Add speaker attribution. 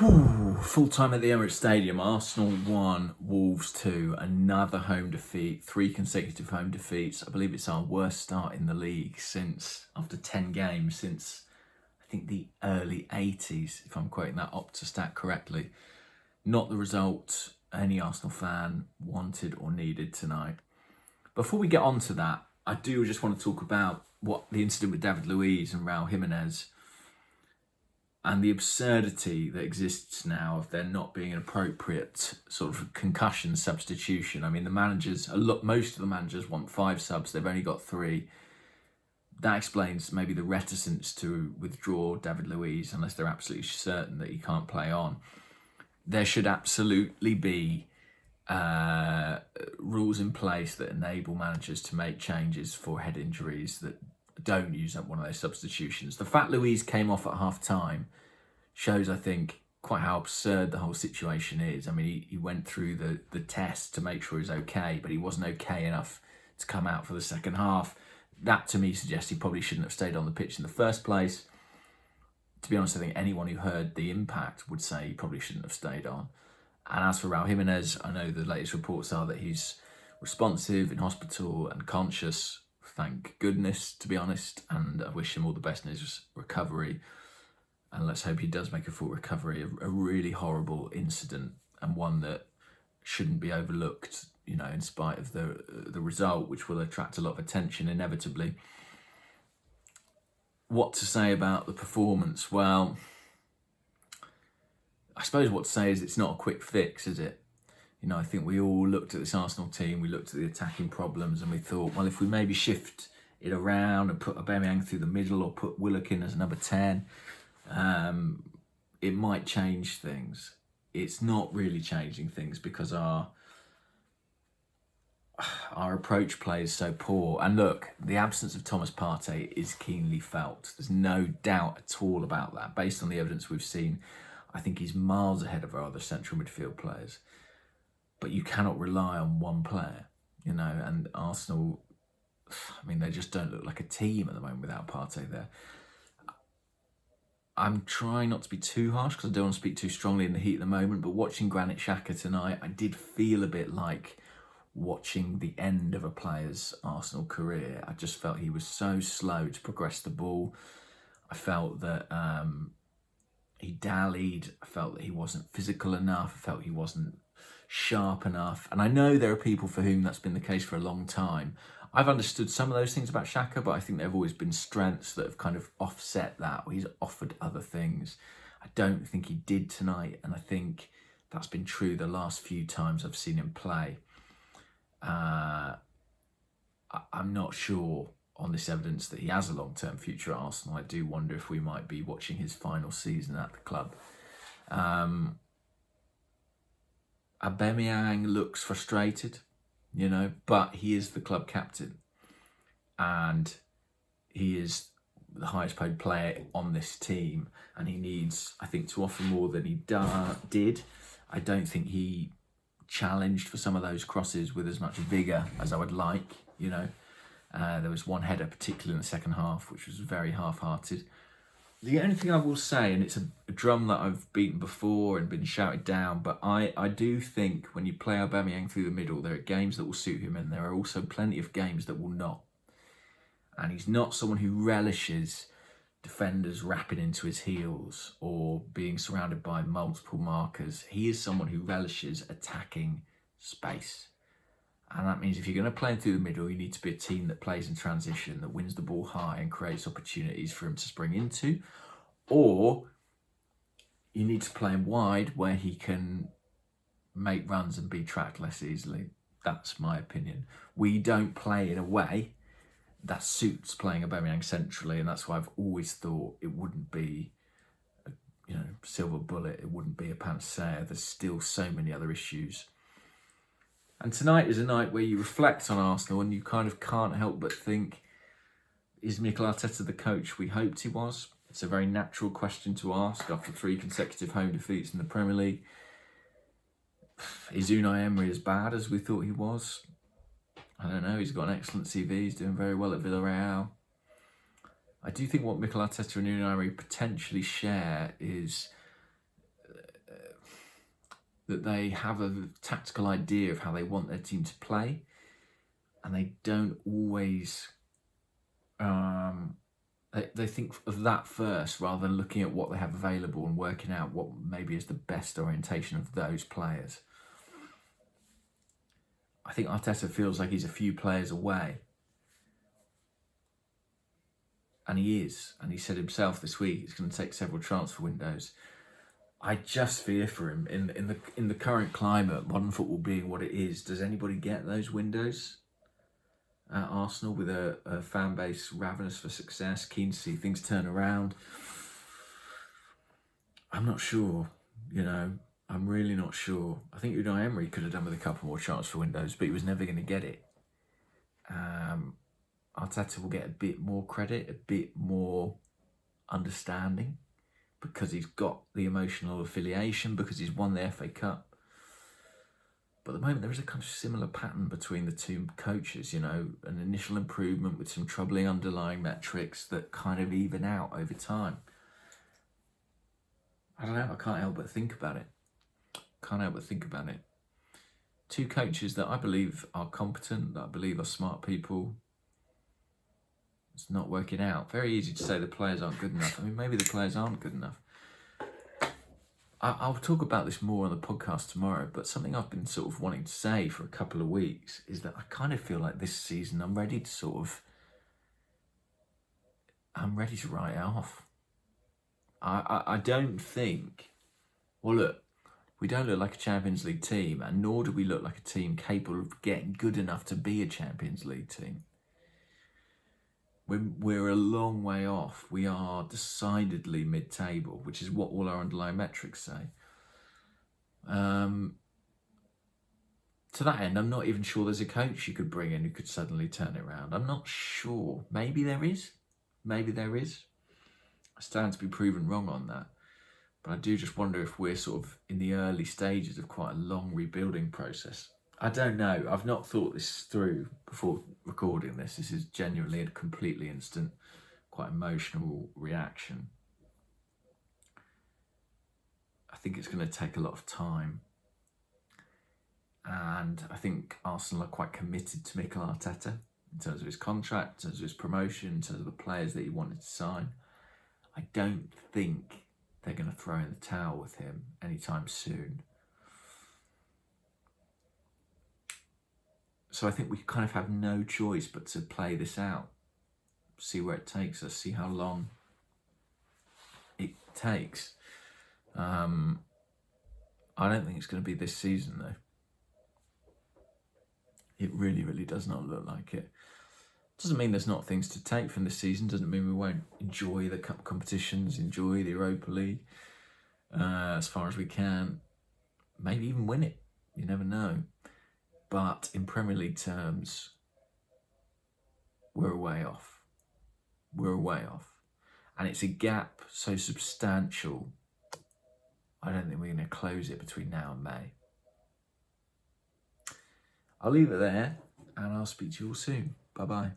Speaker 1: Full time at the Emirates Stadium. Arsenal 1, Wolves 2. Another home defeat. 3 consecutive home defeats. I believe it's our worst start in the league after 10 games, since I think the early 80s, if I'm quoting that Opta stat correctly. Not the result any Arsenal fan wanted or needed tonight. Before we get on to that, I do just want to talk about what the incident with David Luiz and Raul Jimenez, and the absurdity that exists now of there not being an appropriate sort of concussion substitution. I mean, most of the managers want 5 subs. They've only got 3. That explains maybe the reticence to withdraw David Luiz unless they're absolutely certain that he can't play on. There should absolutely be rules in place that enable managers to make changes for head injuries that don't use up one of those substitutions. The fact Luiz came off at half time shows, I think, quite how absurd the whole situation is. I mean, he went through the test to make sure he's okay, but he wasn't okay enough to come out for the second half. That to me suggests he probably shouldn't have stayed on the pitch in the first place. To be honest, I think anyone who heard the impact would say he probably shouldn't have stayed on. And as for Raul Jimenez, I know the latest reports are that he's responsive, in hospital and conscious. Thank goodness, to be honest, and I wish him all the best in his recovery. And let's hope he does make a full recovery. A really horrible incident, and one that shouldn't be overlooked, in spite of the result, which will attract a lot of attention inevitably. What to say about the performance? Well, I suppose what to say is it's not a quick fix, is it? I think we all looked at this Arsenal team, we looked at the attacking problems, and we thought, well, if we maybe shift it around and put Aubameyang through the middle or put Willock in as number 10, it might change things. It's not really changing things because our approach play is so poor. And look, the absence of Thomas Partey is keenly felt. There's no doubt at all about that. Based on the evidence we've seen, I think he's miles ahead of our other central midfield players. But you cannot rely on one player, and Arsenal, I mean, they just don't look like a team at the moment without Partey there. I'm trying not to be too harsh because I don't want to speak too strongly in the heat at the moment, but watching Granit Xhaka tonight, I did feel a bit like watching the end of a player's Arsenal career. I just felt he was so slow to progress the ball. I felt that he dallied. I felt that he wasn't physical enough. I felt he wasn't sharp enough. And I know there are people for whom that's been the case for a long time. I've understood some of those things about Xhaka, but I think there have always been strengths that have kind of offset that, or he's offered other things. I don't think he did tonight, and I think that's been true the last few times I've seen him play. I'm not sure on this evidence that he has a long-term future at Arsenal. I do wonder if we might be watching his final season at the club. Aubameyang looks frustrated, but he is the club captain and he is the highest paid player on this team, and he needs, I think, to offer more than he did. I don't think he challenged for some of those crosses with as much vigour as I would like, There was one header, particularly in the second half, which was very half-hearted. The only thing I will say, and it's a drum that I've beaten before and been shouted down, but I do think when you play Aubameyang through the middle, there are games that will suit him, and there are also plenty of games that will not. And he's not someone who relishes defenders rapping into his heels or being surrounded by multiple markers. He is someone who relishes attacking space. And that means if you're going to play him through the middle, you need to be a team that plays in transition, that wins the ball high and creates opportunities for him to spring into. Or you need to play him wide where he can make runs and be tracked less easily. That's my opinion. We don't play in a way that suits playing Aubameyang centrally, and that's why I've always thought it wouldn't be a silver bullet. It wouldn't be a panacea. There's still so many other issues. And tonight is a night where you reflect on Arsenal and you kind of can't help but think, is Mikel Arteta the coach we hoped he was? It's a very natural question to ask after 3 consecutive home defeats in the Premier League. Is Unai Emery as bad as we thought he was? I don't know. He's got an excellent CV. He's doing very well at Villarreal. I do think what Mikel Arteta and Unai Emery potentially share is that they have a tactical idea of how they want their team to play, and they don't always they think of that first rather than looking at what they have available and working out what maybe is the best orientation of those players. I think Arteta feels like he's a few players away. And he is. And he said himself this week he's going to take several transfer windows. I just fear for him. In the current climate, modern football being what it is, does anybody get those windows at Arsenal with a fan base ravenous for success, keen to see things turn around? I'm not sure, I'm really not sure. I think Unai Emery could have done with a couple more transfer windows, but he was never going to get it. Arteta will get a bit more credit, a bit more understanding, because he's got the emotional affiliation, because he's won the FA Cup. But at the moment, there is a kind of similar pattern between the two coaches, an initial improvement with some troubling underlying metrics that kind of even out over time. I don't know, I can't help but think about it. Two coaches that I believe are competent, that I believe are smart people. It's not working out. Very easy to say the players aren't good enough. I mean, maybe the players aren't good enough. I'll talk about this more on the podcast tomorrow, but something I've been sort of wanting to say for a couple of weeks is that I kind of feel like this season I'm ready to write it off. I don't think, well, look, we don't look like a Champions League team, and nor do we look like a team capable of getting good enough to be a Champions League team. We're a long way off. We are decidedly mid-table, which is what all our underlying metrics say. To that end, I'm not even sure there's a coach you could bring in who could suddenly turn it around. I'm not sure. Maybe there is. I stand to be proven wrong on that. But I do just wonder if we're sort of in the early stages of quite a long rebuilding process. I don't know. I've not thought this through before recording this. This is genuinely a completely instant, quite emotional reaction. I think it's going to take a lot of time. And I think Arsenal are quite committed to Mikel Arteta in terms of his contract, in terms of his promotion, in terms of the players that he wanted to sign. I don't think they're going to throw in the towel with him anytime soon. So I think we kind of have no choice but to play this out, see where it takes us, see how long it takes. I don't think it's going to be this season, though. It really, really does not look like it. Doesn't mean there's not things to take from this season. Doesn't mean we won't enjoy the cup competitions, enjoy the Europa League as far as we can. Maybe even win it. You never know. But in Premier League terms, we're a way off. And it's a gap so substantial, I don't think we're going to close it between now and May. I'll leave it there, and I'll speak to you all soon. Bye-bye.